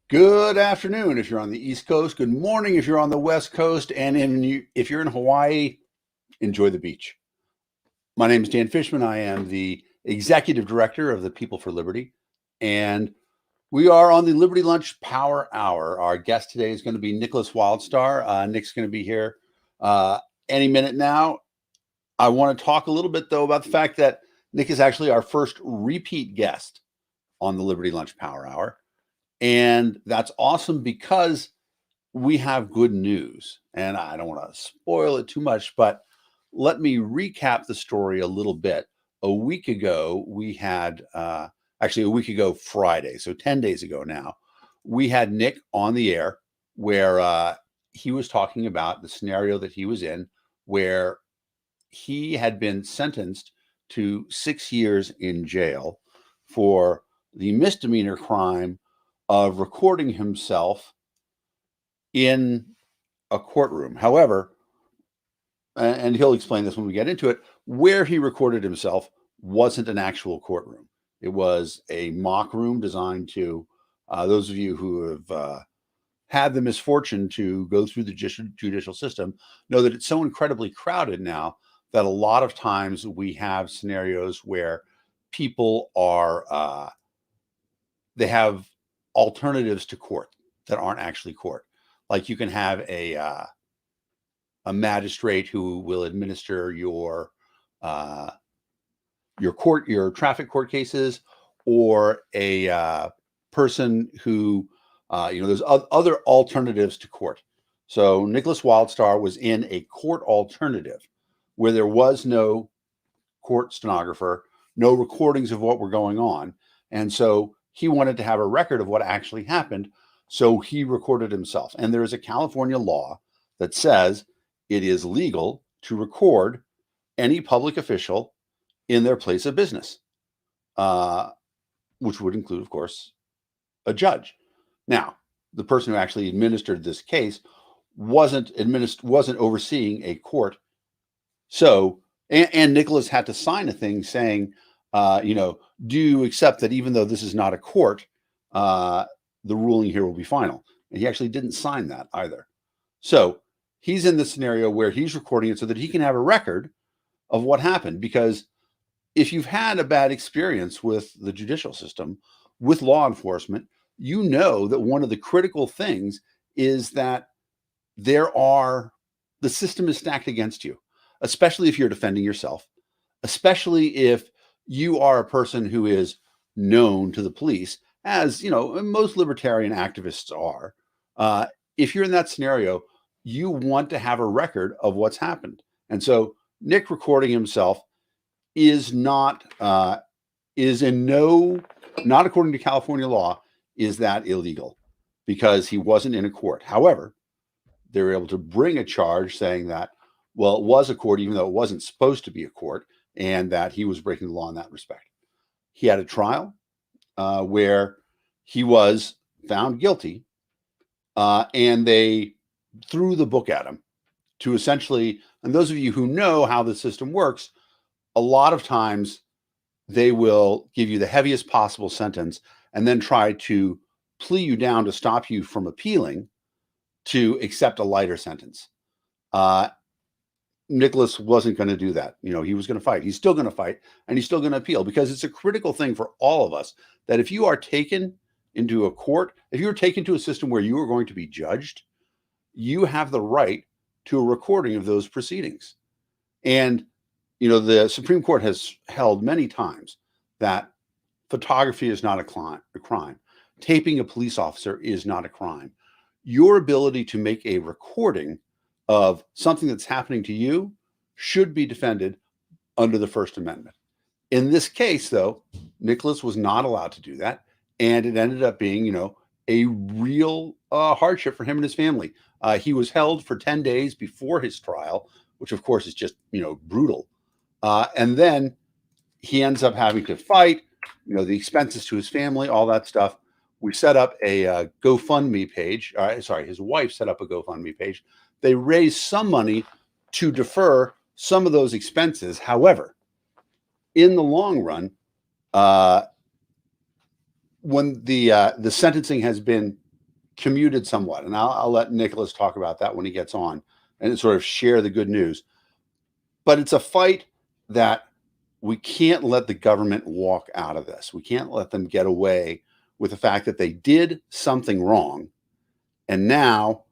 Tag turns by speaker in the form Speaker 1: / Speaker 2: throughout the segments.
Speaker 1: Good afternoon if you're on the East Coast. Good morning if you're on the West Coast. And if you're in Hawaii, enjoy the beach. My name is Dan Fishman. I am the executive director of the People for Liberty. And we are on the Liberty Lunch Power Hour. Our guest today is going to be Nickolas Wildstar. Nick's going to be here any minute now. I want to talk a little bit, though, about the fact that Nick is actually our first repeat guest on the Liberty Lunch Power Hour. And that's awesome because we have good news. And I don't want to spoil it too much, but let me recap the story a little bit. A week ago, we had, actually a week ago Friday, so 10 days ago now, we had Nick on the air where he was talking about the scenario that he was in where he had been sentenced to 6 years in jail for the misdemeanor crime of recording himself in a courtroom. However, and he'll explain this when we get into it, where he recorded himself wasn't an actual courtroom. It was a mock room designed to, those of you who have had the misfortune to go through the judicial system know that it's so incredibly crowded now that a lot of times we have scenarios where people are, they have alternatives to court that aren't actually court. Like you can have a magistrate who will administer your traffic court cases, or a person who there's other alternatives to court. So Nickolas Wildstar was in a court alternative where there was no court stenographer, no recordings of what were going on, and so he wanted to have a record of what actually happened, so he recorded himself. And there is a California law that says it is legal to record any public official in their place of business, which would include, of course, a judge. Now, the person who actually administered this case wasn't overseeing a court. So, and Nickolas had to sign a thing saying, do you accept that even though this is not a court, the ruling here will be final? And he actually didn't sign that either. So he's in this scenario where he's recording it so that he can have a record of what happened. Because if you've had a bad experience with the judicial system, with law enforcement, you know that one of the critical things is that the system is stacked against you, especially if you're defending yourself, especially if you are a person who is known to the police, as most libertarian activists are. If you're in that scenario, you want to have a record of what's happened. And so Nick recording himself is not according to California law, is that illegal, because he wasn't in a court. However, they were able to bring a charge saying that, well, it was a court, even though it wasn't supposed to be a court, and that he was breaking the law in that respect. He had a trial where he was found guilty, and they threw the book at him to essentially, and those of you who know how the system works, a lot of times they will give you the heaviest possible sentence and then try to plea you down to stop you from appealing to accept a lighter sentence. Nickolas wasn't going to do that. He was going to fight. He's still going to fight, and he's still going to appeal, because it's a critical thing for all of us that if you are taken into a court, if you're taken to a system where you are going to be judged, you have the right to a recording of those proceedings. And, the Supreme Court has held many times that photography is not a crime. Taping a police officer is not a crime. Your ability to make a recording of something that's happening to you should be defended under the First Amendment. In this case, though, Nickolas was not allowed to do that, and it ended up being, a real hardship for him and his family. He was held for 10 days before his trial, which of course is just, brutal. And then he ends up having to fight, the expenses to his family, all that stuff. We set up a GoFundMe page. His wife set up a GoFundMe page. They raised some money to defer some of those expenses. However, in the long run, when the sentencing has been commuted somewhat, and I'll let Nickolas talk about that when he gets on and sort of share the good news. But it's a fight that we can't let the government walk out of this. We can't let them get away with the fact that they did something wrong. And now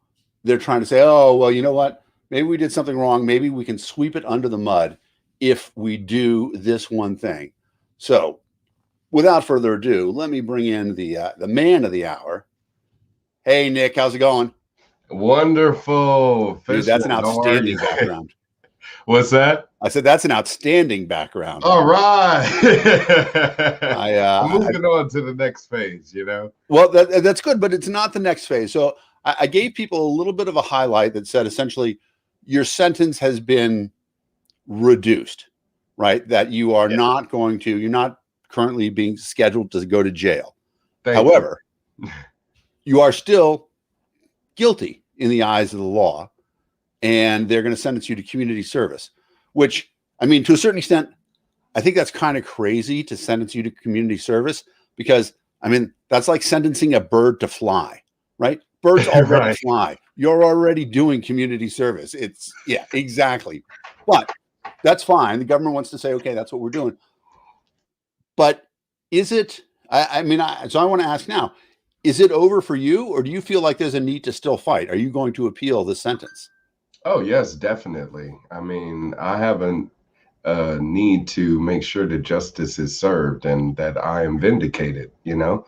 Speaker 1: they're trying to say, oh, well, you know what? Maybe we did something wrong. Maybe we can sweep it under the mud if we do this one thing. So without further ado, let me bring in the man of the hour. Hey, Nick, how's it going?
Speaker 2: Wonderful.
Speaker 1: Dude, that's an
Speaker 2: Fishman, how are
Speaker 1: outstanding
Speaker 2: you?
Speaker 1: background.
Speaker 2: What's that?
Speaker 1: I said that's an outstanding background.
Speaker 2: All right. I'm
Speaker 1: I
Speaker 2: moving on to the next phase, you know?
Speaker 1: well, that's good, but it's not the next phase. So I gave people a little bit of a highlight that said essentially your sentence has been reduced, right? That you are
Speaker 2: Yeah.
Speaker 1: not going to, you're not currently being scheduled to go to jail.
Speaker 2: Thank
Speaker 1: However, you are still guilty in the eyes of the law, and they're going to sentence you to community service, which, I mean, to a certain extent, I think that's kind of crazy to sentence you to community service because, I mean, that's like sentencing a bird to fly, right? Birds already
Speaker 2: Right.
Speaker 1: fly. You're already doing community service. It's, yeah, exactly. But that's fine. The government wants to say, okay, that's what we're doing. But is it, so I want to ask now, is it over for you, or do you feel like there's a need to still fight? Are you going to appeal the sentence?
Speaker 2: Oh, yes, definitely. I mean, I have a need to make sure that justice is served and that I am vindicated, you know?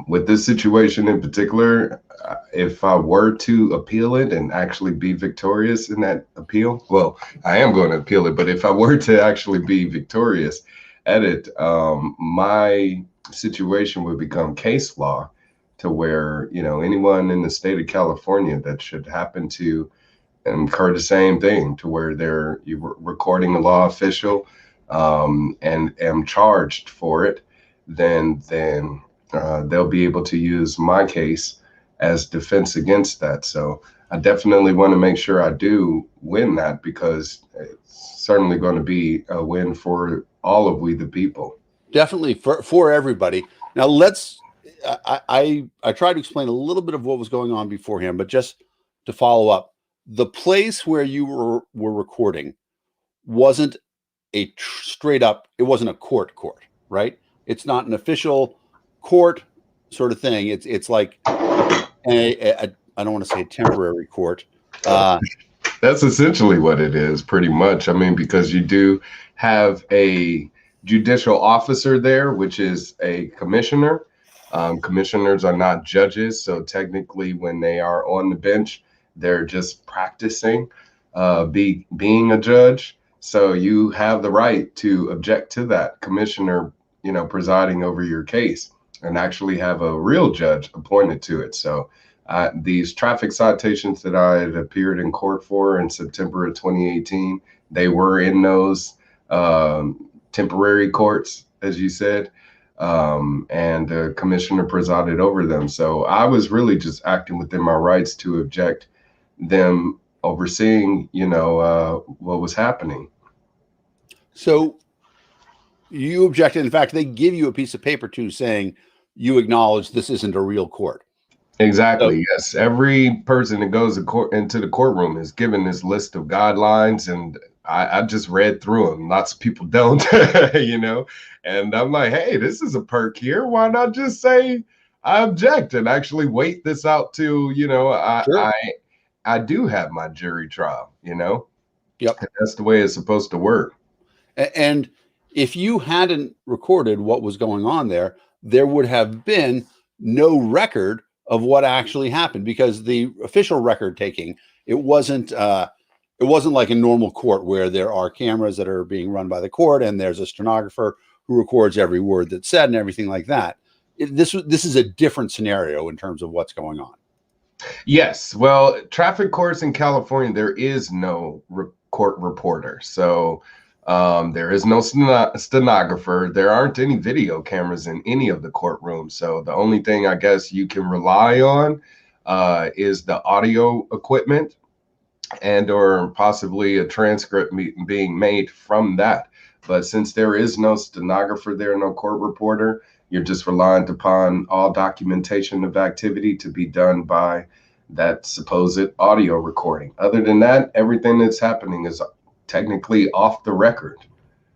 Speaker 2: With this situation in particular, if I were to appeal it and actually be victorious in that appeal, well, I am going to appeal it, but if I were to actually be victorious at it, my situation would become case law to where, you know, anyone in the state of California that should happen to incur the same thing to where you were recording a law official and am charged for it, then they'll be able to use my case as defense against that. So I definitely want to make sure I do win that because it's certainly going to be a win for all of we the people.
Speaker 1: Definitely for everybody. Now I tried to explain a little bit of what was going on beforehand, but just to follow up, the place where you were recording wasn't a straight up, it wasn't a court, right? It's not an official court sort of thing. It's like I don't want to say a temporary court.
Speaker 2: That's essentially what it is, pretty much. I mean, because you do have a judicial officer there, which is a commissioner. Commissioners are not judges, so technically, when they are on the bench, they're just practicing being a judge. So you have the right to object to that commissioner, you know, presiding over your case and actually have a real judge appointed to it. So these traffic citations that I had appeared in court for in September of 2018, they were in those temporary courts, as you said, and the commissioner presided over them. So I was really just acting within my rights to object them overseeing, you know, what was happening.
Speaker 1: So you objected. In fact, they give you a piece of paper too saying you acknowledge this isn't a real court.
Speaker 2: Exactly. Yes. Every person that goes into the courtroom is given this list of guidelines, and I just read through them. Lots of people don't, you know, and I'm like, hey, this is a perk here. Why not just say I object and actually wait this out to, you know,
Speaker 1: Sure.
Speaker 2: I do have my jury trial, you know.
Speaker 1: Yep.
Speaker 2: And that's the way it's supposed to work.
Speaker 1: And if you hadn't recorded what was going on there would have been no record of what actually happened because the official record taking, it wasn't like a normal court where there are cameras that are being run by the court and there's a stenographer who records every word that's said and everything like that. This is a different scenario in terms of what's going on.
Speaker 2: Yes. Well, traffic courts in California, there is no court reporter. So there is no stenographer. There aren't any video cameras in any of the courtrooms. So the only thing I guess you can rely on is the audio equipment and or possibly a transcript being made from that. But since there is no stenographer there, no court reporter, You're just reliant upon all documentation of activity to be done by that supposed audio recording. Other than that, everything that's happening is technically off the record.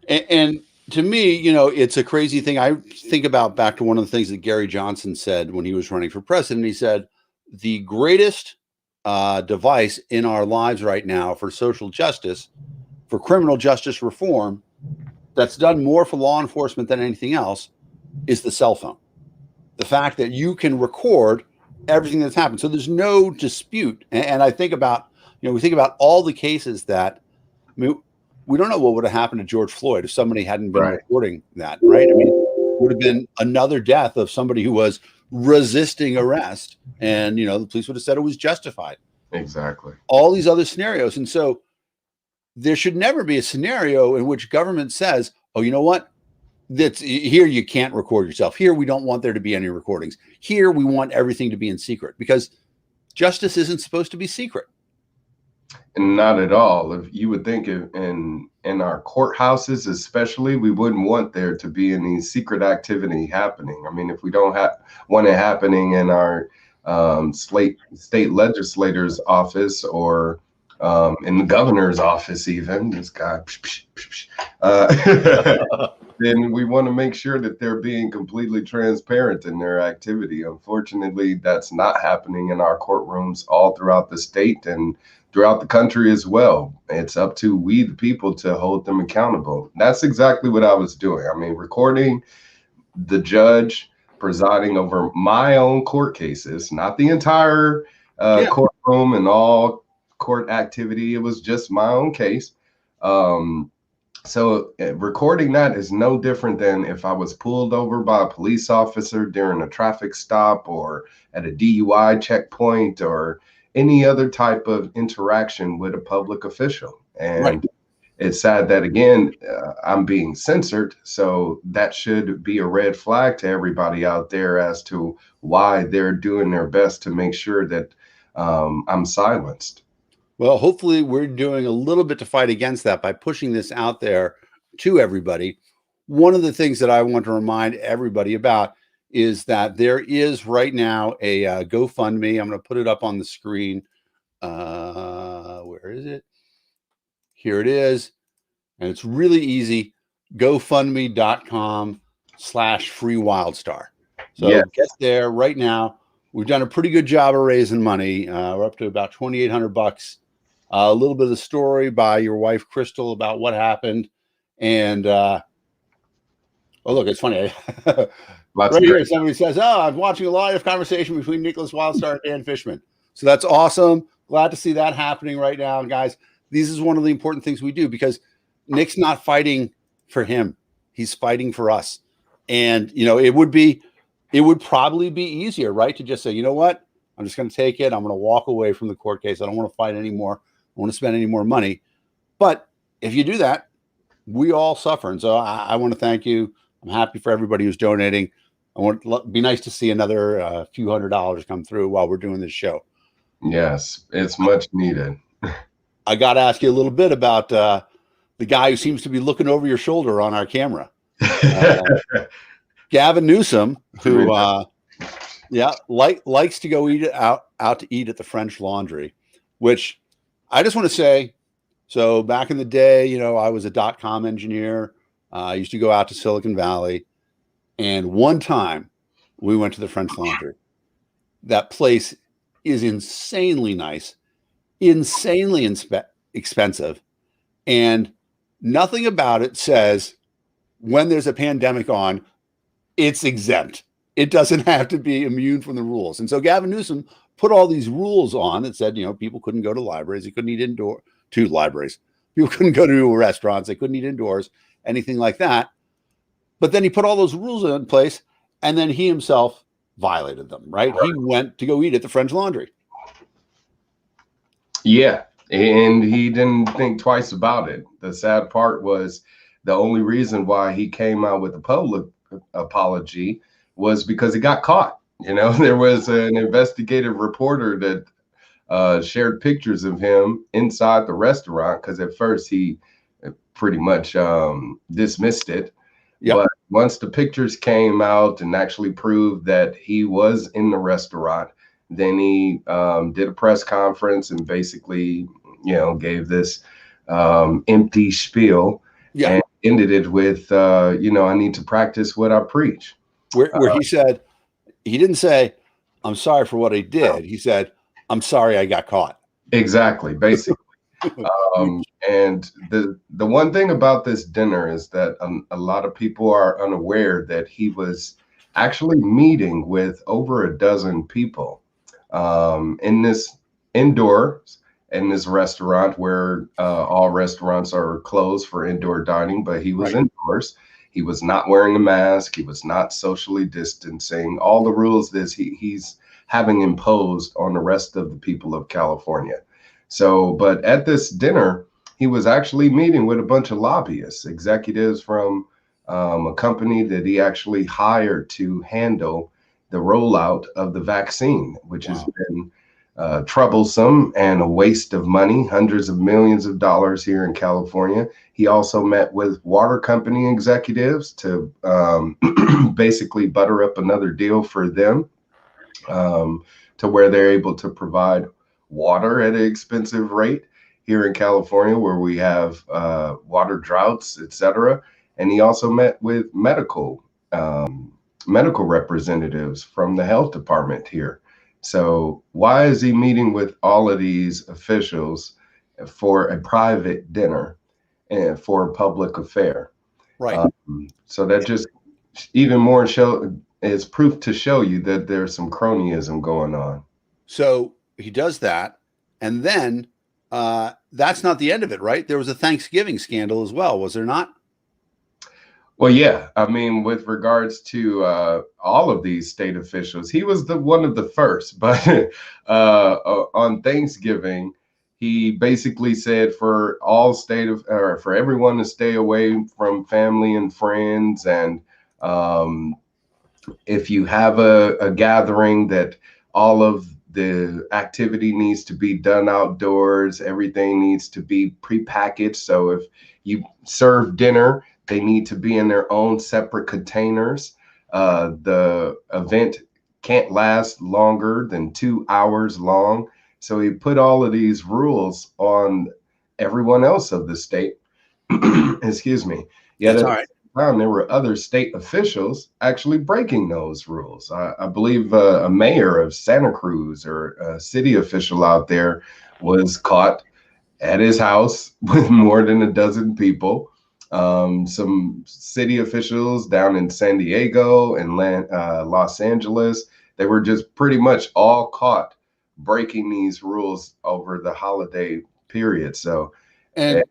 Speaker 1: And to me, it's a crazy thing. I think about back to one of the things that Gary Johnson said when he was running for president. He said, the greatest device in our lives right now for social justice, for criminal justice reform, that's done more for law enforcement than anything else, is the cell phone. The fact that you can record everything that's happened. So there's no dispute. And I think about, we think about all the cases that, we don't know what would have happened to George Floyd if somebody hadn't been recording that, right? I mean, it would have been another death of somebody who was resisting arrest, and the police would have said it was justified.
Speaker 2: Exactly.
Speaker 1: All these other scenarios. And so there should never be a scenario in which government says, oh, you know what? That's here, you can't record yourself. Here, we don't want there to be any recordings. Here, we want everything to be in secret, because justice isn't supposed to be secret.
Speaker 2: And not at all. If you would think in our courthouses, especially, we wouldn't want there to be any secret activity happening. I mean, if we don't want it happening in our state legislator's office, or in the governor's office, even this guy, then we want to make sure that they're being completely transparent in their activity. Unfortunately, that's not happening in our courtrooms all throughout the state and throughout the country as well. It's up to we, the people, to hold them accountable. That's exactly what I was doing. I mean, recording the judge presiding over my own court cases, not the entire courtroom and all court activity. It was just my own case. So recording that is no different than if I was pulled over by a police officer during a traffic stop, or at a DUI checkpoint, or any other type of interaction with a public official. And it's sad that, again, I'm being censored. So that should be a red flag to everybody out there as to why they're doing their best to make sure that I'm silenced.
Speaker 1: Well, hopefully we're doing a little bit to fight against that by pushing this out there to everybody. One of the things that I want to remind everybody about is that there is right now a GoFundMe. I'm going to put it up on the screen. Where is it? Here it is. And it's really easy. GoFundMe.com/freewildstar. So get there right now. We've done a pretty good job of raising money. We're up to about $2,800. A little bit of the story by your wife, Crystal, about what happened. And, oh, look, it's funny. Right here, somebody says, oh, I'm watching a live conversation between Nickolas Wildstar and Dan Fishman. So that's awesome. Glad to see that happening right now. And guys, this is one of the important things we do, because Nick's not fighting for him. He's fighting for us. And, it would probably be easier, right, to just say, you know what? I'm just going to take it. I'm going to walk away from the court case. I don't want to fight anymore. I don't want to spend any more money. But if you do that, we all suffer. And so I want to thank you. I'm happy for everybody who's donating. I want to be nice to see another few $100s come through while we're doing this show.
Speaker 2: Yes, it's much needed.
Speaker 1: I got to ask you a little bit about the guy who seems to be looking over your shoulder on our camera. Gavin Newsom, who likes to go out to eat at the French Laundry, which I just want to say, so back in the day, I was a .com engineer. I used to go out to Silicon Valley, and one time we went to the French Laundry. That place is insanely nice, insanely expensive, and nothing about it says when there's a pandemic on, it's exempt. It doesn't have to be immune from the rules. And so Gavin Newsom put all these rules on that said, people couldn't go to libraries. They couldn't eat to libraries. People couldn't go to restaurants. They couldn't eat indoors, anything like that. But then he put all those rules in place, and then he himself violated them, right? He went to go eat at the French Laundry.
Speaker 2: Yeah. And he didn't think twice about it. The sad part was the only reason why he came out with a public apology was because he got caught. There was an investigative reporter that shared pictures of him inside the restaurant, because at first he pretty much dismissed it. But once the pictures came out and actually proved that he was in the restaurant, then he did a press conference and basically, gave this empty spiel
Speaker 1: Yeah.
Speaker 2: and ended it with, I need to practice what I preach.
Speaker 1: Where he said, he didn't say, I'm sorry for what I did. He said, I'm sorry I got caught.
Speaker 2: Exactly, basically. And the one thing about this dinner is that a lot of people are unaware that he was actually meeting with over a dozen people in this indoors in this restaurant where all restaurants are closed for indoor dining, but he was indoors. He was not wearing a mask. He was not socially distancing. All the rules that he's having imposed on the rest of the people of California. So, but at this dinner, he was actually meeting with a bunch of lobbyists, executives from a company that he actually hired to handle the rollout of the vaccine, which has been troublesome and a waste of money, hundreds of millions of dollars here in California. He also met with water company executives to basically butter up another deal for them to where they're able to provide water at an expensive rate here in California, where we have water droughts, etc. And he also met with medical representatives from the health department here. So why is he meeting with all of these officials for a private dinner and for a public affair?
Speaker 1: Right.
Speaker 2: So that just even more is proof to show you that there's some cronyism going on.
Speaker 1: So he does that, and then that's not the end of it, right? There was a Thanksgiving scandal as well, was there not?
Speaker 2: Well, yeah. I mean, with regards to all of these state officials, he was one of the first. But on Thanksgiving, he basically said for for everyone to stay away from family and friends, and if you have a gathering, that all of the activity needs to be done outdoors. Everything needs to be prepackaged. So if you serve dinner, they need to be in their own separate containers. The event can't last longer than 2 hours long. So he put all of these rules on everyone else of the state. Excuse me.
Speaker 1: That's all right.
Speaker 2: Time, there were other state officials actually breaking those rules. I believe a mayor of Santa Cruz or a city official out there was caught at his house with more than a dozen people. Some city officials down in San Diego and Los Angeles, they were just pretty much all caught breaking these rules over the holiday period. So,
Speaker 1: and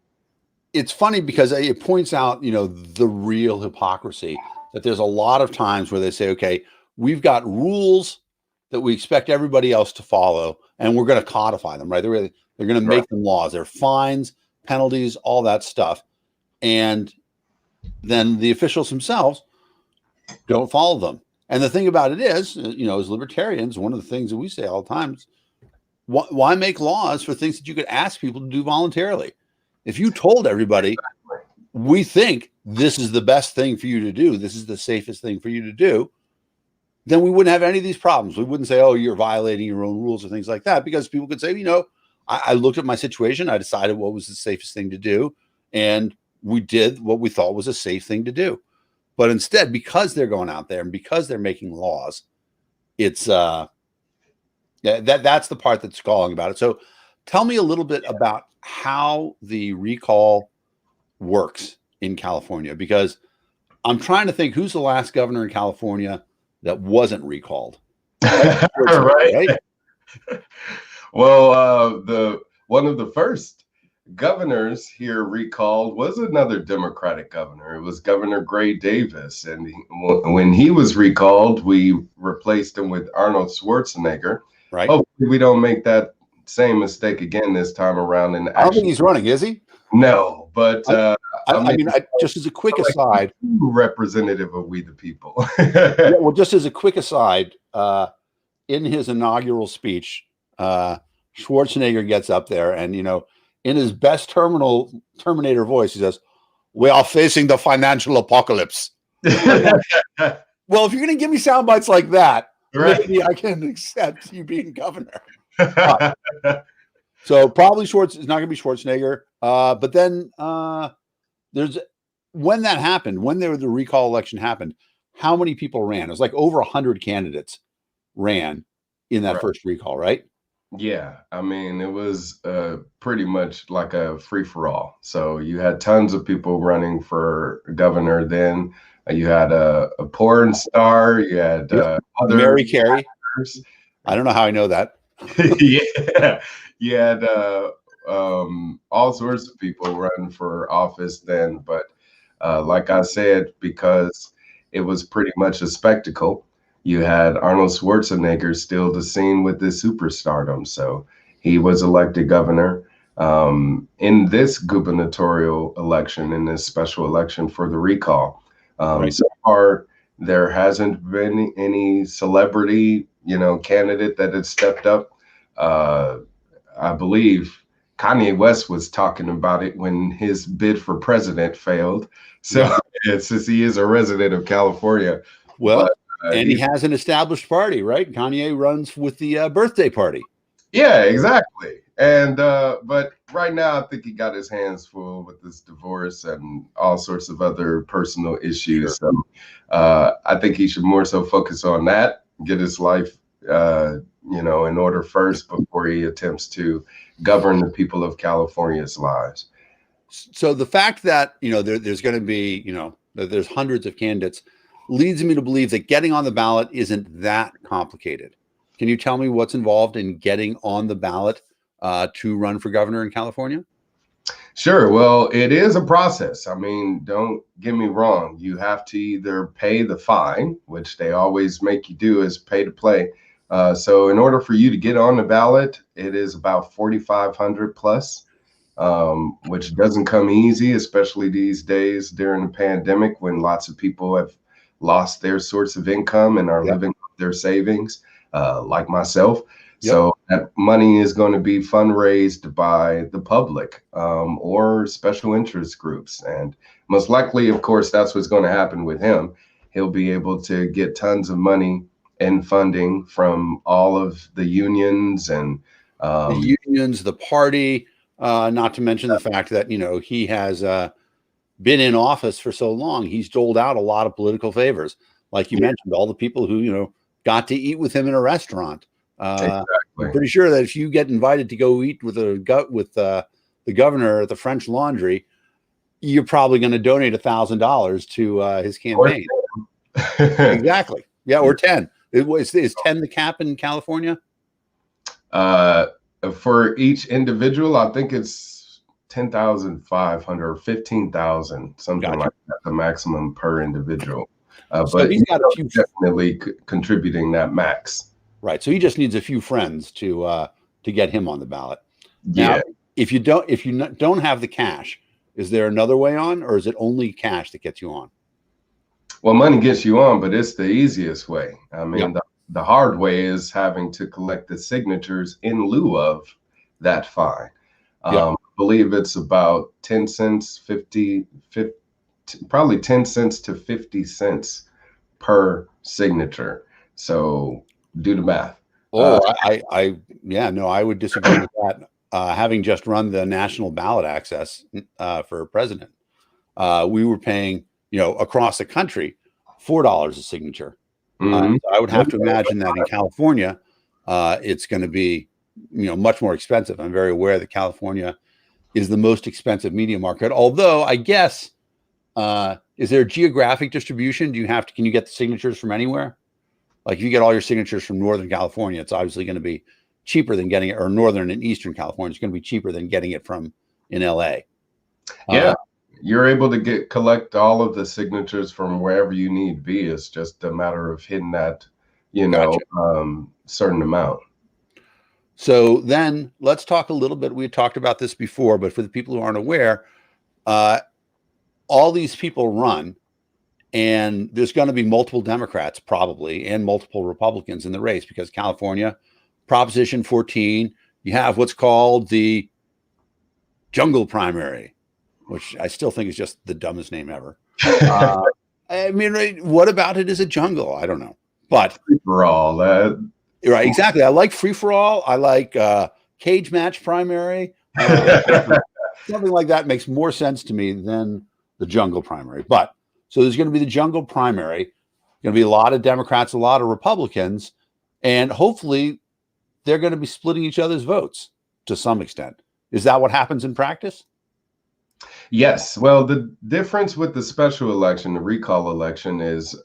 Speaker 1: it's funny because it points out, the real hypocrisy, that there's a lot of times where they say, okay, we've got rules that we expect everybody else to follow, and we're going to codify them, right? They're going to make them laws. They're fines, penalties, all that stuff. And then the officials themselves don't follow them. And the thing about it is, as libertarians, one of the things that we say all the time is, why make laws for things that you could ask people to do voluntarily? If you told everybody, we think this is the best thing for you to do, this is the safest thing for you to do, then we wouldn't have any of these problems. We wouldn't say, oh, you're violating your own rules or things like that, because people could say, I looked at my situation, I decided what was the safest thing to do, and we did what we thought was a safe thing to do. But instead, because they're going out there and because they're making laws, it's that's the part that's galling about it. So tell me a little bit about how the recall works in California, because I'm trying to think, who's the last governor in California that wasn't recalled?
Speaker 2: Right. Well, one of the first governors here recalled was another Democratic governor. It was Governor Gray Davis. And when he was recalled, we replaced him with Arnold Schwarzenegger.
Speaker 1: Right.
Speaker 2: Hopefully we don't make that same mistake again this time around. And
Speaker 1: I don't think he's running, is he?
Speaker 2: No, but
Speaker 1: I mean, just as a quick aside,
Speaker 2: representative of we the people.
Speaker 1: Yeah, well, just as a quick aside, in his inaugural speech, Schwarzenegger gets up there and, in his best Terminator voice, he says, "We are facing the financial apocalypse." Well, if you're going to give me sound bites like that,
Speaker 2: Right.
Speaker 1: maybe I can accept you being governor. So probably it's not going to be Schwarzenegger. But then there's when that happened, when the recall election happened, how many people ran? It was like over 100 candidates ran in that first recall, right?
Speaker 2: Yeah, I mean, it was pretty much like a free for all. So you had tons of people running for governor. Then you had a porn star. You had other
Speaker 1: Mary Carey.
Speaker 2: actors.
Speaker 1: I don't know how I know that.
Speaker 2: Yeah, you had all sorts of people running for office then. But like I said, because it was pretty much a spectacle, you had Arnold Schwarzenegger still the scene with his superstardom. So he was elected governor. In this gubernatorial election, in this special election for the recall. So far, there hasn't been any celebrity, candidate that has stepped up. I believe Kanye West was talking about it when his bid for president failed. So since he is a resident of California,
Speaker 1: well, and he has an established party, right? Kanye runs with the birthday party.
Speaker 2: Yeah, exactly. And but right now, I think he got his hands full with this divorce and all sorts of other personal issues.
Speaker 1: Sure.
Speaker 2: So I think he should more so focus on that, get his life, in order first before he attempts to govern the people of California's lives.
Speaker 1: So the fact that there's going to be that there's hundreds of candidates leads me to believe that getting on the ballot isn't that complicated. Can you tell me what's involved in getting on the ballot to run for governor in California?
Speaker 2: Sure. Well, it is a process. I mean, don't get me wrong. You have to either pay the fine, which they always make you do, is pay to play. So in order for you to get on the ballot, it is about $4,500 plus, which doesn't come easy, especially these days during the pandemic when lots of people have lost their source of income and are living off their savings, like myself. So that money is going to be fundraised by the public or special interest groups. And most likely, of course, that's what's going to happen with him. He'll be able to get tons of money and funding from all of the unions and
Speaker 1: the party, not to mention the fact that, he has been in office for so long. He's doled out a lot of political favors. Like you mentioned, all the people who, got to eat with him in a restaurant.
Speaker 2: Exactly.
Speaker 1: I'm pretty sure that if you get invited to go eat with the governor at the French Laundry, you're probably going to donate $1,000 to his campaign. Exactly. Yeah, or 10. Is 10 the cap in California?
Speaker 2: For each individual, I think it's 10,500 or 15,000, something like that, the maximum per individual. But he's got a few definitely contributing that max.
Speaker 1: Right. So he just needs a few friends to get him on the ballot. Now, if you don't have the cash, is there another way on, or is it only cash that gets you on?
Speaker 2: Well, money gets you on, but it's the easiest way. I mean, the hard way is having to collect the signatures in lieu of that fine. I believe it's about 10 cents, probably 10 cents to 50 cents per signature. So do the math.
Speaker 1: I would disagree with that. Having just run the national ballot access for president, we were paying, across the country, $4 a signature. So I would have to imagine that in California, it's going to be, much more expensive. I'm very aware that California is the most expensive media market. Although I guess, is there a geographic distribution? Can you get the signatures from anywhere? Like if you get all your signatures from Northern California, it's obviously going to be cheaper than getting it, or Northern and Eastern California, it's going to be cheaper than getting it from in LA.
Speaker 2: You're able to collect all of the signatures from wherever you need to be. It's just a matter of hitting that, certain amount.
Speaker 1: So then let's talk a little bit. We had talked about this before, but for the people who aren't aware, all these people run, and there's going to be multiple Democrats probably and multiple Republicans in the race, because California, Proposition 14, you have what's called the jungle primary, which I still think is just the dumbest name ever. I mean, right, what about it is a jungle? I don't know. But
Speaker 2: For all that.
Speaker 1: right, exactly. I like free for all. I like cage match primary. Something like that makes more sense to me than the jungle primary. But so there's going to be the jungle primary, going to be a lot of Democrats, a lot of Republicans, and hopefully they're going to be splitting each other's votes to some extent. Is that what happens in practice?
Speaker 2: Yes. Well, the difference with the special election, the recall election, is,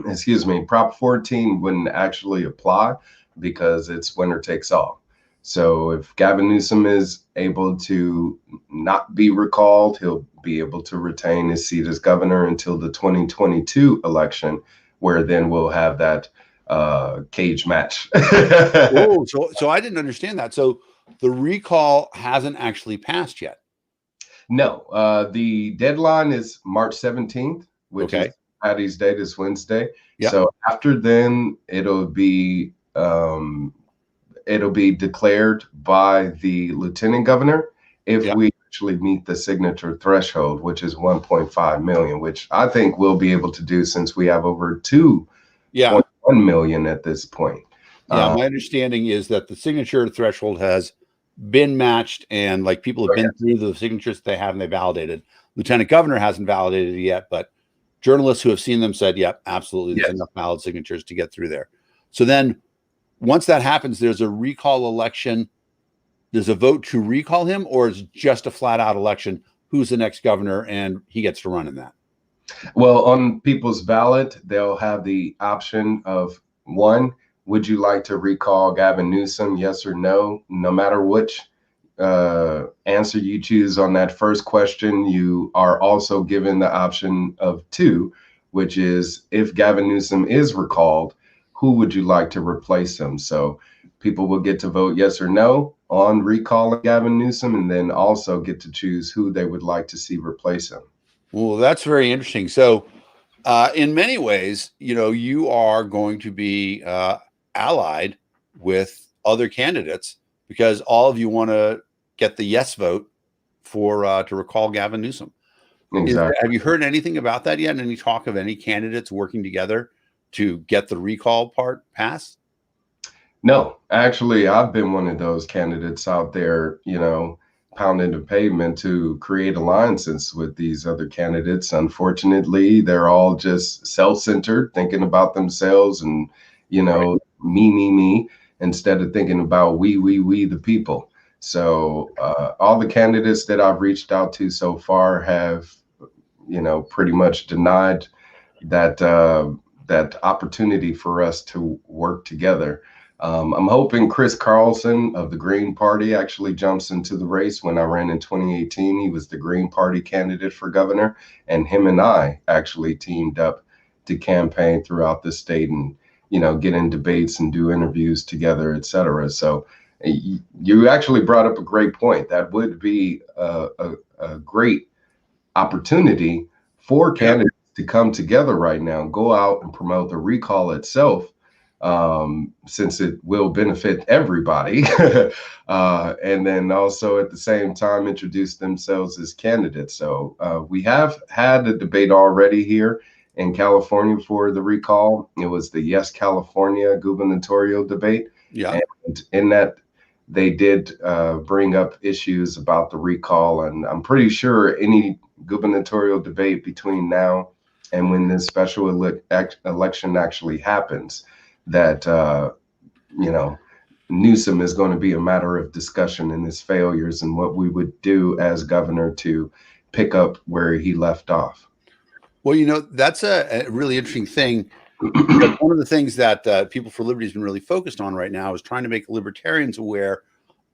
Speaker 2: excuse me, Prop 14 wouldn't actually apply because it's winner takes all. So if Gavin Newsom is able to not be recalled, he'll be able to retain his seat as governor until the 2022 election, where then we'll have that cage match.
Speaker 1: Oh, so I didn't understand that. So the recall hasn't actually passed yet.
Speaker 2: No, the deadline is March 17th, which is Patty's Day, this Wednesday.
Speaker 1: Yep.
Speaker 2: So after then, it'll be declared by the lieutenant governor if we actually meet the signature threshold, which is 1.5 million, which I think we'll be able to do since we have over 2.1 million at this point.
Speaker 1: Yeah, my understanding is that the signature threshold has been matched, and like people have been through the signatures that they have and they validated. Lieutenant governor hasn't validated it yet, but journalists who have seen them said, yep, absolutely, there's enough valid signatures to get through there. So then once that happens, there's a recall election. There's a vote to recall him, or it's just a flat out election. Who's the next governor, and he gets to run in that?
Speaker 2: Well, on people's ballot, they'll have the option of one, would you like to recall Gavin Newsom? Yes or no? No matter which answer you choose on that first question, you are also given the option of two, which is if Gavin Newsom is recalled, who would you like to replace him? So people will get to vote yes or no on recalling Gavin Newsom, and then also get to choose who they would like to see replace him.
Speaker 1: Well, that's very interesting. So in many ways, you are going to be allied with other candidates because all of you want to get the yes vote for to recall Gavin Newsom.
Speaker 2: Exactly.
Speaker 1: Have you heard anything about that yet? Any talk of any candidates working together to get the recall part passed?
Speaker 2: No, actually, I've been one of those candidates out there, pounding the pavement to create alliances with these other candidates. Unfortunately, they're all just self-centered, thinking about themselves and, me, instead of thinking about we, the people. So all the candidates that I've reached out to so far have, pretty much denied that that opportunity for us to work together. I'm hoping Chris Carlson of the Green Party actually jumps into the race. When I ran in 2018, he was the Green Party candidate for governor, and him and I actually teamed up to campaign throughout the state and, get in debates and do interviews together, et cetera. So you actually brought up a great point. That would be a great opportunity for candidates to come together right now, go out and promote the recall itself, since it will benefit everybody, and then also at the same time introduce themselves as candidates. So we have had a debate already here in California for the recall. It was the Yes California gubernatorial debate.
Speaker 1: Yeah.
Speaker 2: And in that, they did bring up issues about the recall. And I'm pretty sure any gubernatorial debate between now and when this special election actually happens, that Newsom is going to be a matter of discussion in his failures and what we would do as governor to pick up where he left off.
Speaker 1: Well, that's a really interesting thing. One of the things that People for Liberty has been really focused on right now is trying to make libertarians aware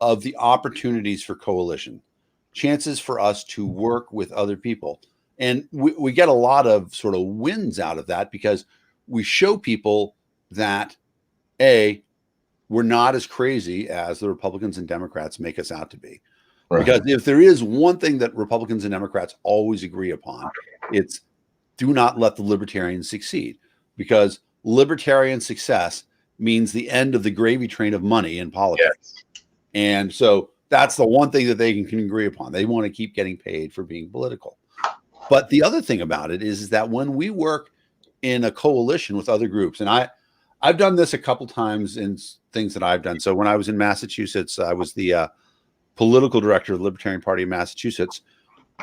Speaker 1: of the opportunities for coalition, chances for us to work with other people. And we get a lot of sort of wins out of that because we show people that, A, we're not as crazy as the Republicans and Democrats make us out to be. Right. Because if there is one thing that Republicans and Democrats always agree upon, it's do not let the libertarians succeed, because libertarian success means the end of the gravy train of money in politics. Yes. And so that's the one thing that they can agree upon. They want to keep getting paid for being political. But the other thing about it is that when we work in a coalition with other groups, and I've done this a couple times in things that I've done. So when I was in Massachusetts, I was the political director of the Libertarian Party of Massachusetts.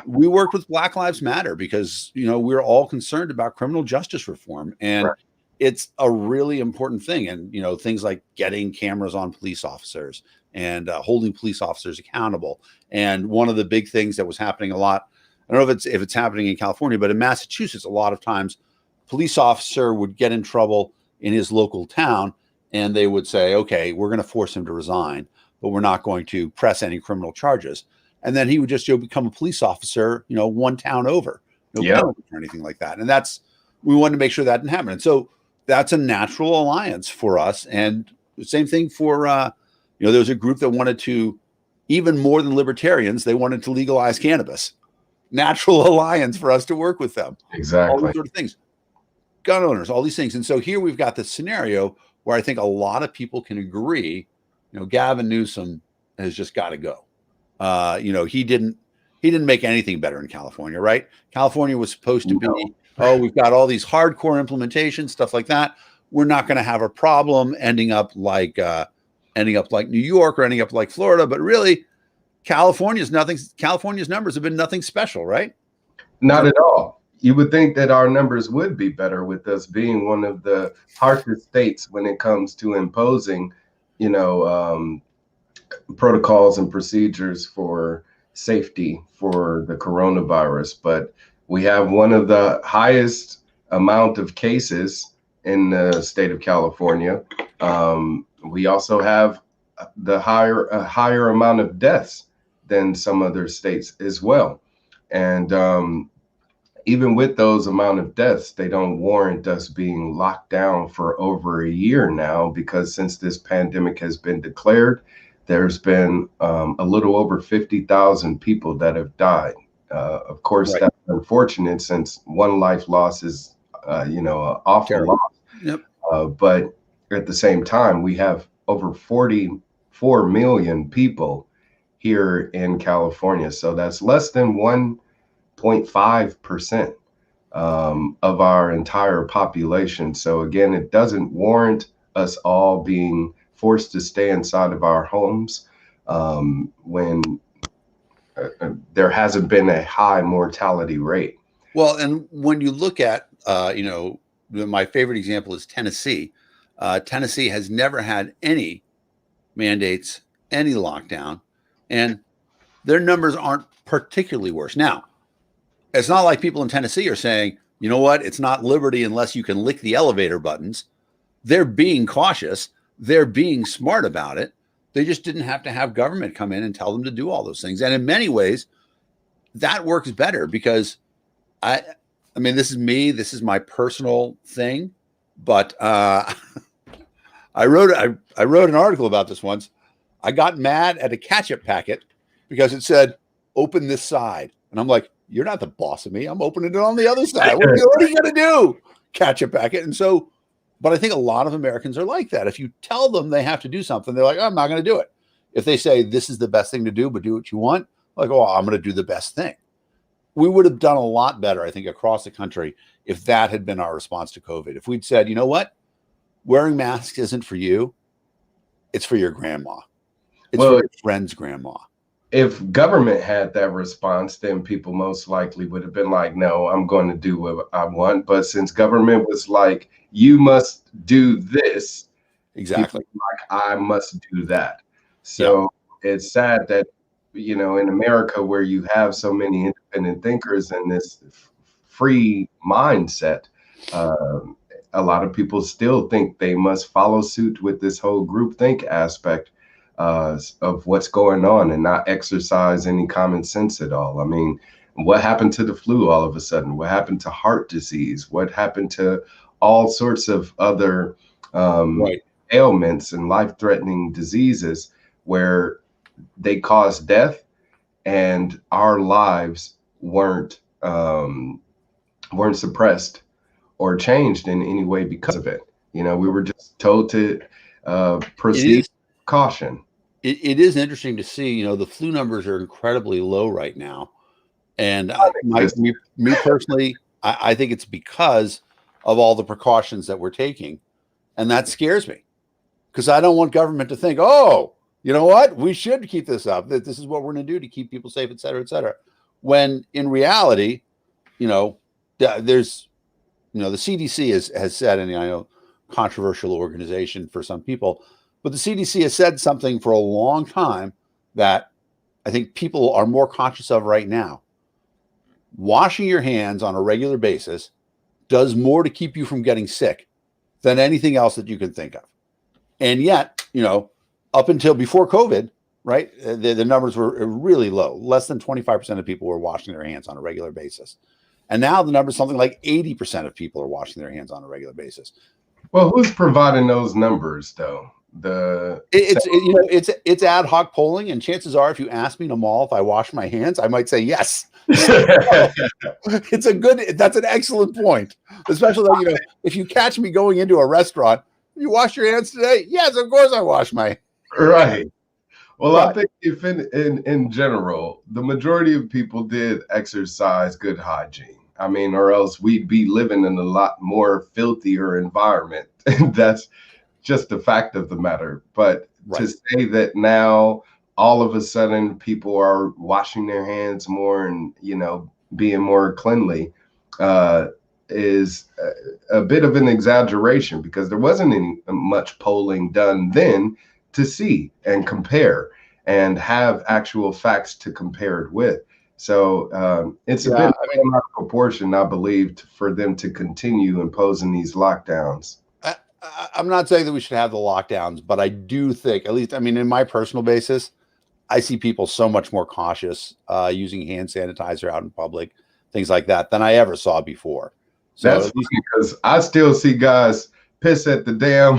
Speaker 1: We worked with Black Lives Matter because, we're all concerned about criminal justice reform. And
Speaker 2: Right.
Speaker 1: it's a really important thing. And, things like getting cameras on police officers and holding police officers accountable. And one of the big things that was happening a lot, I don't know if it's happening in California, but in Massachusetts, a lot of times, police officer would get in trouble in his local town, and they would say, "Okay, we're going to force him to resign, but we're not going to press any criminal charges." And then he would just become a police officer, one town over, no
Speaker 2: Yeah.
Speaker 1: penalty or anything like that. And we wanted to make sure that didn't happen. And so that's a natural alliance for us. And the same thing for, there was a group that wanted to, even more than libertarians, they wanted to legalize cannabis. Natural alliance for us to work with them. All
Speaker 2: Exactly.
Speaker 1: these sort of things. Gun owners, all these things. And so here we've got this scenario where I think a lot of people can agree, Gavin Newsom has just got to go. He didn't make anything better in California, right? California was supposed to be, we've got all these hardcore implementations, stuff like that. We're not going to have a problem ending up like New York or ending up like Florida, but really California's numbers have been nothing special, right?
Speaker 2: Not at all. You would think that our numbers would be better with us being one of the harshest states when it comes to imposing, protocols and procedures for safety for the coronavirus. But we have one of the highest amount of cases in the state of California. We also have a higher amount of deaths than some other states as well. And even with those amount of deaths, they don't warrant us being locked down for over a year now, because since this pandemic has been declared, there's been a little over 50,000 people that have died. Of course,
Speaker 1: Right.
Speaker 2: That's unfortunate, since one life loss is, an awful
Speaker 1: Terrible.
Speaker 2: loss.
Speaker 1: Yep.
Speaker 2: But at the same time, we have over 44 million people here in California. So that's less than 1.5% of our entire population. So again, it doesn't warrant us all being forced to stay inside of our homes when there hasn't been a high mortality rate.
Speaker 1: Well, and when you look at, my favorite example is Tennessee. Tennessee has never had any mandates, any lockdown, and their numbers aren't particularly worse. Now, it's not like people in Tennessee are saying, you know what, it's not liberty unless you can lick the elevator buttons. They're being cautious. They're being smart about it. They just didn't have to have government come in and tell them to do all those things. And in many ways, that works better because I mean, this is me. This is my personal thing. But I wrote an article about this once. I got mad at a ketchup packet because it said, "Open this side," and I'm like, "You're not the boss of me. I'm opening it on the other side. What are you going to do?" Ketchup packet. And so, but I think a lot of Americans are like that. If you tell them they have to do something, they're like, "Oh, I'm not going to do it." If they say this is the best thing to do, but do what you want, like, "Oh, I'm going to do the best thing." We would have done a lot better, I think, across the country if that had been our response to COVID. If we'd said, you know what, wearing masks isn't for you, it's for your grandma. It's for your friend's grandma.
Speaker 2: If government had that response, then people most likely would have been like, no, I'm going to do what I want. But since government was like, you must do this,
Speaker 1: exactly,
Speaker 2: like, I must do that. So It's sad that, in America, where you have so many independent thinkers and this free mindset, a lot of people still think they must follow suit with this whole groupthink aspect of what's going on and not exercise any common sense at all. I mean, what happened to the flu all of a sudden? What happened to heart disease? What happened to all sorts of other ailments and life-threatening diseases where they cause death and our lives weren't suppressed or changed in any way because of it? We were just told to proceed with caution.
Speaker 1: It is interesting to see, the flu numbers are incredibly low right now. And me personally, I think it's because of all the precautions that we're taking. And that scares me because I don't want government to think, oh, you know what? We should keep this up, that this is what we're going to do to keep people safe, et cetera, et cetera. When in reality, there's, the CDC has said, and I know controversial organization for some people, but the CDC has said something for a long time that I think people are more conscious of right now. Washing your hands on a regular basis does more to keep you from getting sick than anything else that you can think of. And yet, up until before COVID, right, the numbers were really low. Less than 25% of people were washing their hands on a regular basis. And now the number is something like 80% of people are washing their hands on a regular basis.
Speaker 2: Well, who's providing those numbers, though?
Speaker 1: It's ad hoc polling, and chances are, if you ask me in a mall if I wash my hands, I might say yes. That's an excellent point, especially if you catch me going into a restaurant. You wash your hands today? Yes, of course I wash my.
Speaker 2: Right. Well, I think if in general, the majority of people did exercise good hygiene. I mean, or else we'd be living in a lot more filthier environment. That's just a fact of the matter. But to say that now all of a sudden people are washing their hands more and, being more cleanly is a bit of an exaggeration, because there wasn't any much polling done then to see and compare and have actual facts to compare it with. So it's a bit out of proportion, I believe, for them to continue imposing these lockdowns.
Speaker 1: I'm not saying that we should have the lockdowns, but I do think, at least, in my personal basis, I see people so much more cautious using hand sanitizer out in public, things like that, than I ever saw before. So
Speaker 2: that's funny, because I still see guys piss at the damn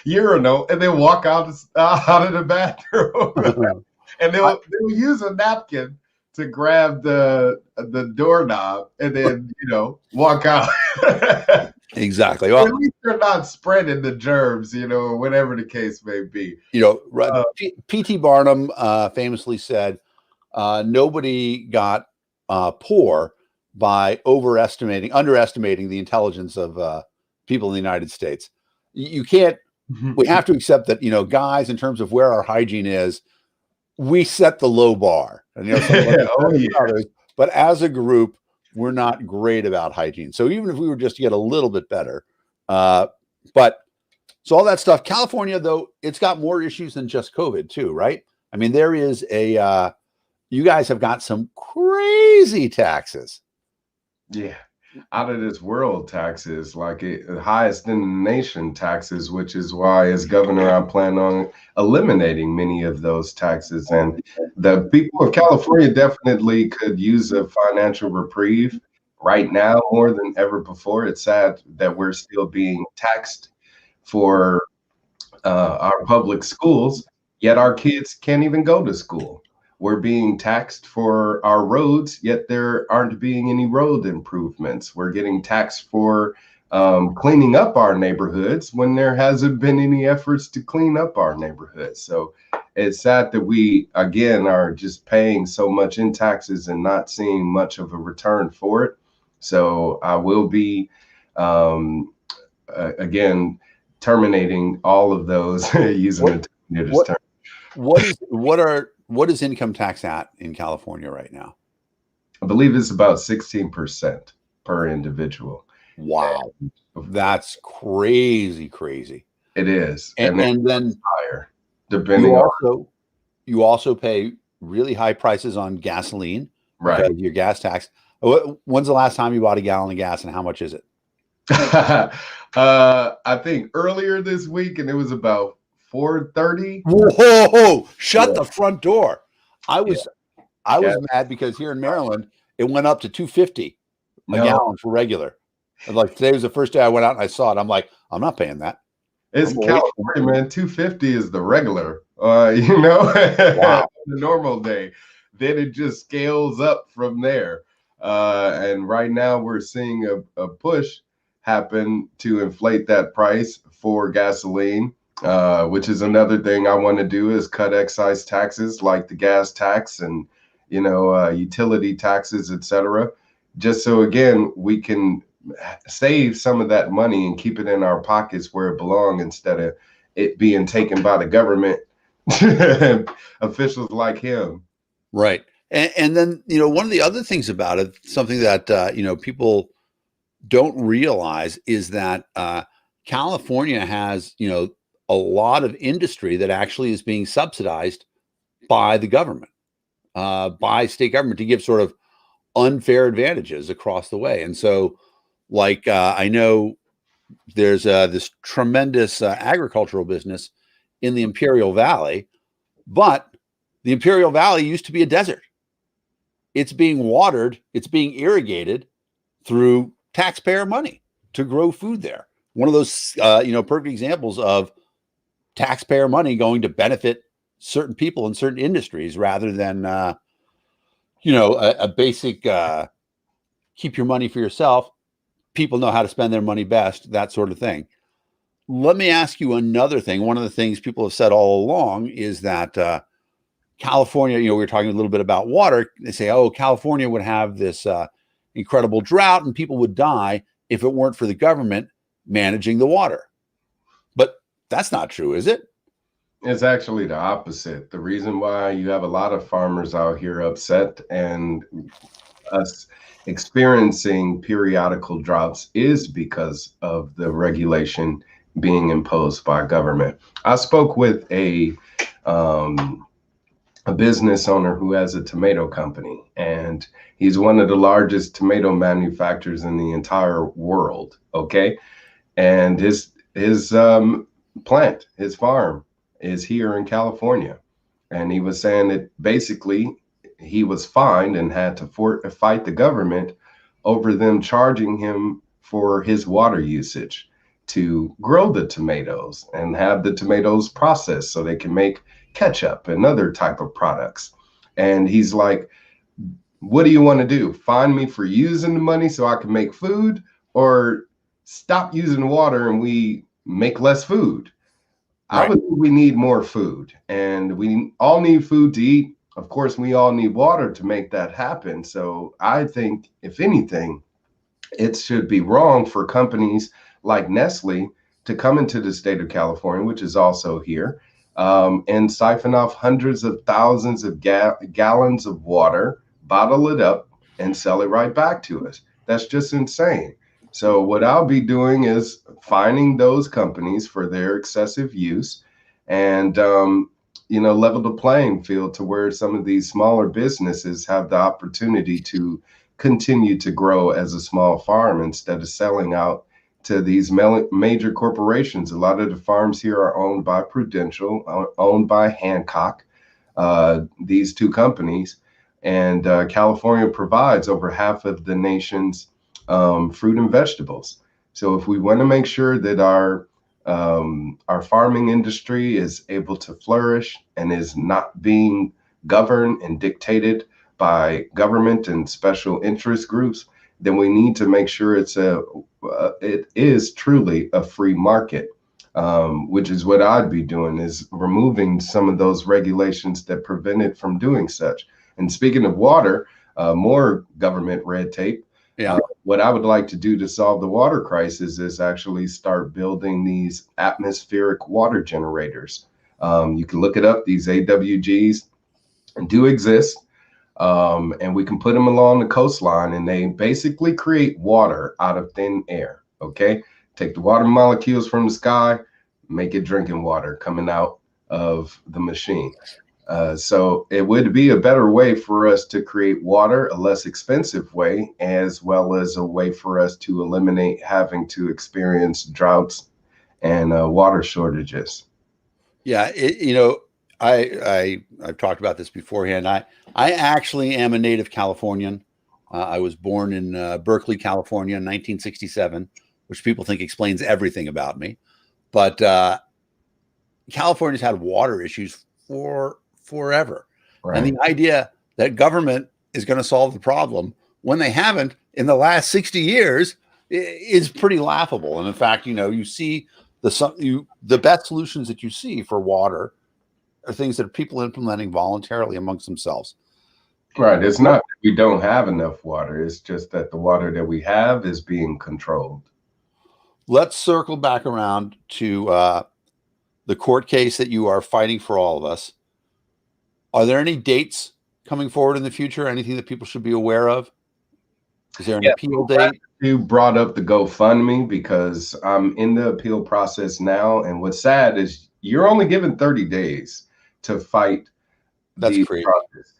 Speaker 2: urinal and then walk out of the bathroom and they'll use a napkin to grab the doorknob and then walk out.
Speaker 1: Exactly. Well,
Speaker 2: at least they're not spreading the germs, whatever the case may be.
Speaker 1: P.T. Barnum famously said, nobody got poor by underestimating the intelligence of people in the United States. You can't. We have to accept that, guys, in terms of where our hygiene is, we set the low bar. And others, but as a group, we're not great about hygiene. So even if we were just to get a little bit better, so all that stuff, California, though, it's got more issues than just COVID too, right? There is you guys have got some crazy taxes.
Speaker 2: Yeah. Out of this world taxes, like the highest in the nation taxes, which is why as governor, I plan on eliminating many of those taxes. And the people of California definitely could use a financial reprieve right now more than ever before. It's sad that we're still being taxed for our public schools, yet our kids can't even go to school. We're being taxed for our roads, yet there aren't being any road improvements. We're getting taxed for cleaning up our neighborhoods when there hasn't been any efforts to clean up our neighborhoods. So it's sad that we, again, are just paying so much in taxes and not seeing much of a return for it. So I will be, again, terminating all of those using the term.
Speaker 1: What is income tax at in California right now?
Speaker 2: I believe it's about 16% per individual.
Speaker 1: Wow. That's crazy.
Speaker 2: It is.
Speaker 1: And then
Speaker 2: higher, depending
Speaker 1: you also pay really high prices on gasoline,
Speaker 2: right?
Speaker 1: Your gas tax. When's the last time you bought a gallon of gas, and how much is it?
Speaker 2: I think earlier this week, and it was about $4.30.
Speaker 1: Whoa! Shut the front door. I was mad because here in Maryland it went up to $2.50 a gallon for regular. And like today was the first day I went out and I saw it. I'm like, I'm not paying that.
Speaker 2: It's California, man. $2.50 is the regular.
Speaker 1: Wow.
Speaker 2: The normal day. Then it just scales up from there. And right now we're seeing a push happen to inflate that price for gasoline. Which is another thing I want to do, is cut excise taxes like the gas tax and, utility taxes, etc. Just so again we can save some of that money and keep it in our pockets where it belongs instead of it being taken by the government officials like him.
Speaker 1: Right. And then, one of the other things about it, something that, people don't realize is that California has, a lot of industry that actually is being subsidized by the government, by state government to give sort of unfair advantages across the way. And so, like, I know there's this tremendous agricultural business in the Imperial Valley, but the Imperial Valley used to be a desert. It's being watered, it's being irrigated through taxpayer money to grow food there. One of those, perfect examples of taxpayer money going to benefit certain people in certain industries rather than, a basic keep your money for yourself. People know how to spend their money best, that sort of thing. Let me ask you another thing. One of the things people have said all along is that California, we were talking a little bit about water. They say, oh, California would have this incredible drought and people would die if it weren't for the government managing the water. But that's not true, is it?
Speaker 2: It's actually the opposite. The reason why you have a lot of farmers out here upset and us experiencing periodical droughts is because of the regulation being imposed by government. I spoke with a business owner who has a tomato company, and he's one of the largest tomato manufacturers in the entire world. Okay. And his plant, his farm is here in California. And he was saying that basically he was fined and had to fight the government over them charging him for his water usage to grow the tomatoes and have the tomatoes processed so they can make ketchup and other type of products. And he's like, what do you want to do? Fine me for using the money so I can make food, or stop using water and we make less food? Right. I would think we need more food, and we all need food to eat. Of course, we all need water to make that happen. So I think, if anything, it should be wrong for companies like Nestle to come into the state of California, which is also here, and siphon off hundreds of thousands of gallons of water, bottle it up, and sell it right back to us. That's just insane. So what I'll be doing is finding those companies for their excessive use and, level the playing field to where some of these smaller businesses have the opportunity to continue to grow as a small farm instead of selling out to these major corporations. A lot of the farms here are owned by Prudential, owned by Hancock, these two companies. And California provides over half of the nation's fruit and vegetables. So if we want to make sure that our farming industry is able to flourish and is not being governed and dictated by government and special interest groups, then we need to make sure it is truly a free market, which is what I'd be doing, is removing some of those regulations that prevent it from doing such. And speaking of water, more government red tape.
Speaker 1: Yeah.
Speaker 2: What I would like to do to solve the water crisis is actually start building these atmospheric water generators. You can look it up. These AWGs do exist. And we can put them along the coastline, and they basically create water out of thin air. Okay. Take the water molecules from the sky, make it drinking water coming out of the machine. So it would be a better way for us to create water, a less expensive way, as well as a way for us to eliminate having to experience droughts and water shortages.
Speaker 1: Yeah. I've talked about this beforehand. I actually am a native Californian. I was born in Berkeley, California in 1967, which people think explains everything about me. But California's had water issues for forever. Right. And the idea that government is going to solve the problem when they haven't in the last 60 years is pretty laughable. And in fact, you see the best solutions that you see for water are things that people implementing voluntarily amongst themselves.
Speaker 2: Right. It's not that we don't have enough water. It's just that the water that we have is being controlled.
Speaker 1: Let's circle back around to the court case that you are fighting for all of us. Are there any dates coming forward in the future? Anything that people should be aware of? Is there an appeal date?
Speaker 2: You brought up the GoFundMe because I'm in the appeal process now. And what's sad is you're only given 30 days to fight
Speaker 1: That's
Speaker 2: these
Speaker 1: crazy.
Speaker 2: charges.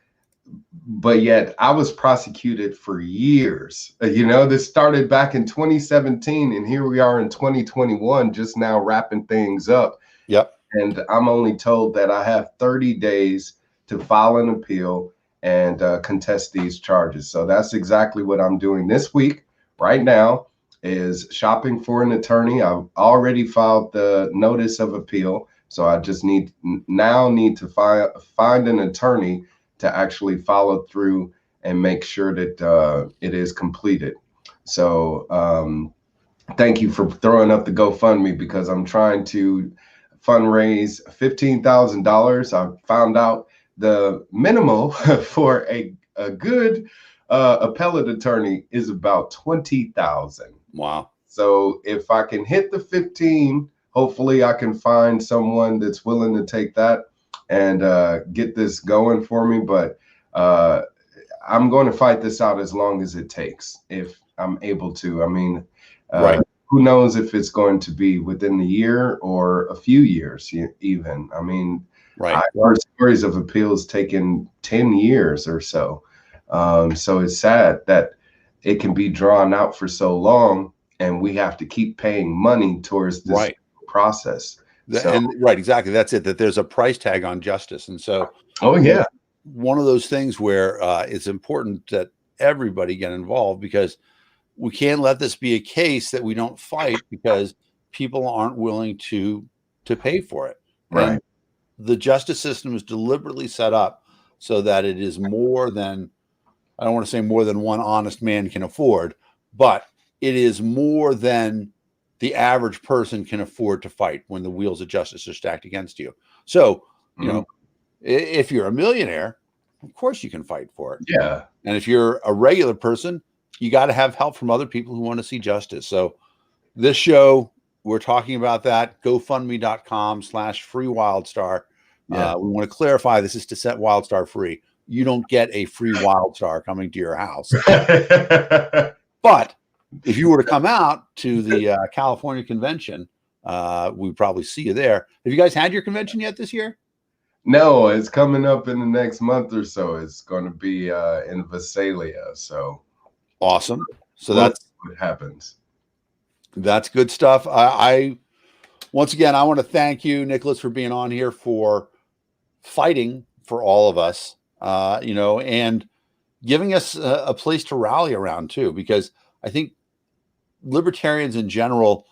Speaker 2: But yet I was prosecuted for years. This started back in 2017, and here we are in 2021, just now wrapping things up.
Speaker 1: Yep.
Speaker 2: And I'm only told that I have 30 days to file an appeal and contest these charges. So that's exactly what I'm doing this week. Right now is shopping for an attorney. I've already filed the notice of appeal. So I just need to find an attorney to actually follow through and make sure that it is completed. So thank you for throwing up the GoFundMe, because I'm trying to fundraise $15,000. I found out the minimal for a good appellate attorney is about $20,000.
Speaker 1: Wow.
Speaker 2: So if I can hit the 15, hopefully I can find someone that's willing to take that and get this going for me. But I'm going to fight this out as long as it takes, if I'm able to. I mean,
Speaker 1: right.
Speaker 2: Who knows if it's going to be within the year or a few years even. I mean,
Speaker 1: right.
Speaker 2: I've heard stories of appeals taking 10 years or so. So it's sad that it can be drawn out for so long, and we have to keep paying money towards this process.
Speaker 1: Right, exactly. That's it, that there's a price tag on justice. And so, one of those things where it's important that everybody get involved, because we can't let this be a case that we don't fight because people aren't willing to pay for it.
Speaker 2: Right.
Speaker 1: And the justice system is deliberately set up so that it is more than, I don't want to say more than one honest man can afford, but it is more than the average person can afford to fight when the wheels of justice are stacked against you. So, you know, if you're a millionaire, of course you can fight for it.
Speaker 2: Yeah.
Speaker 1: And if you're a regular person, you got to have help from other people who want to see justice. So this show, we're talking about that. GoFundMe.com/freewildstar. We want to clarify, this is to set Wildstar free. You don't get a free Wildstar coming to your house. But if you were to come out to the California convention, we'd probably see you there. Have you guys had your convention yet this year?
Speaker 2: No, it's coming up in the next month or so. It's going to be in Visalia. So
Speaker 1: awesome. So that's
Speaker 2: what happens.
Speaker 1: That's good stuff. I once again, I want to thank you, Nickolas, for being on here, for fighting for all of us, and giving us a place to rally around too, because I think libertarians in general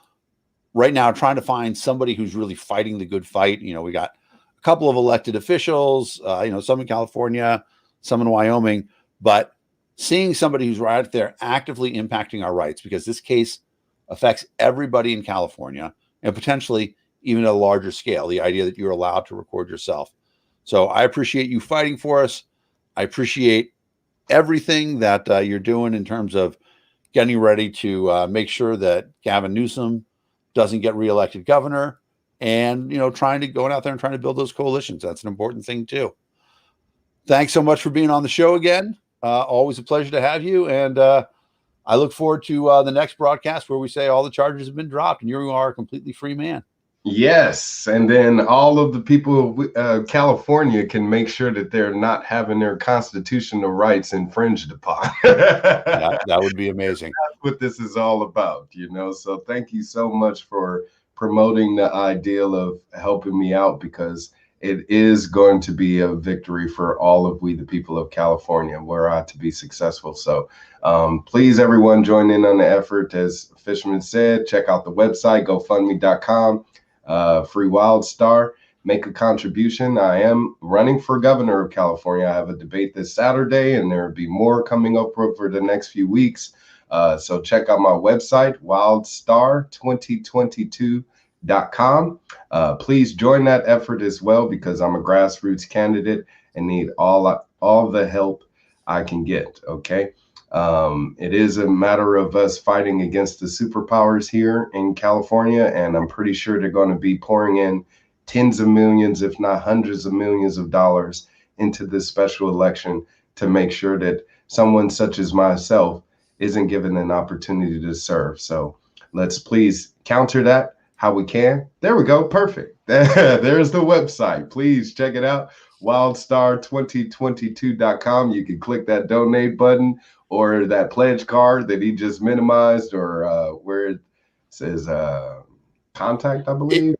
Speaker 1: right now are trying to find somebody who's really fighting the good fight. We got a couple of elected officials, some in California, some in Wyoming, but seeing somebody who's right out there actively impacting our rights, because this case affects everybody in California and potentially even at a larger scale, the idea that you're allowed to record yourself. So I appreciate you fighting for us. I appreciate everything that you're doing in terms of getting ready to make sure that Gavin Newsom doesn't get reelected governor, and going out there and trying to build those coalitions. That's an important thing too. Thanks so much for being on the show again. Always a pleasure to have you, and I look forward to the next broadcast where we say all the charges have been dropped and you are a completely free man.
Speaker 2: Yes, and then all of the people of California can make sure that they're not having their constitutional rights infringed upon.
Speaker 1: That would be amazing.
Speaker 2: That's what this is all about, So thank you so much for promoting the ideal of helping me out, because it is going to be a victory for all of we, the people of California, were I to be successful. So please, everyone, join in on the effort. As Fishman said, check out the website, GoFundMe.com. Free Wildstar, make a contribution. I am running for governor of California. I have a debate this Saturday, and there will be more coming up over the next few weeks. So check out my website, wildstar2022.com. Please join that effort as well, because I'm a grassroots candidate and need all the help I can get. Okay. It is a matter of us fighting against the superpowers here in California, and I'm pretty sure they're going to be pouring in tens of millions, if not hundreds of millions of dollars into this special election to make sure that someone such as myself isn't given an opportunity to serve. So let's please counter that how we can. There we go. Perfect. There's the website. Please check it out. Wildstar2022.com. You can click that donate button or that pledge card that he just minimized, or where it says contact, I believe.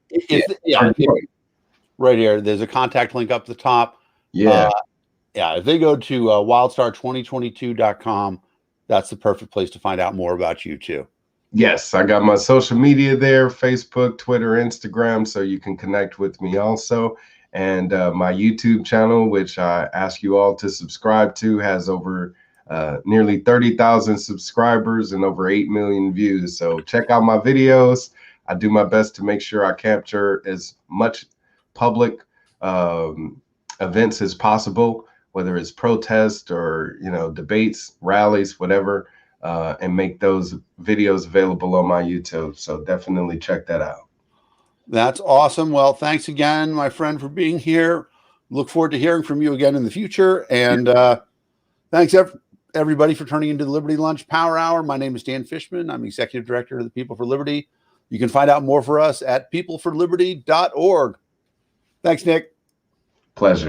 Speaker 1: Right here. There's a contact link up the top.
Speaker 2: Yeah.
Speaker 1: If they go to wildstar2022.com, that's the perfect place to find out more about you too.
Speaker 2: Yes, I got my social media there, Facebook, Twitter, Instagram, so you can connect with me also. And my YouTube channel, which I ask you all to subscribe to, has over nearly 30,000 subscribers and over 8 million views. So check out my videos. I do my best to make sure I capture as much public events as possible, whether it's protest or, debates, rallies, whatever, and make those videos available on my YouTube. So definitely check that out.
Speaker 1: That's awesome. Well, thanks again, my friend, for being here. Look forward to hearing from you again in the future. And thanks everybody for turning into the Liberty Lunch Power Hour. My name is Dan Fishman. I'm Executive Director of the People for Liberty. You can find out more for us at peopleforliberty.org. Thanks, Nick.
Speaker 2: Pleasure.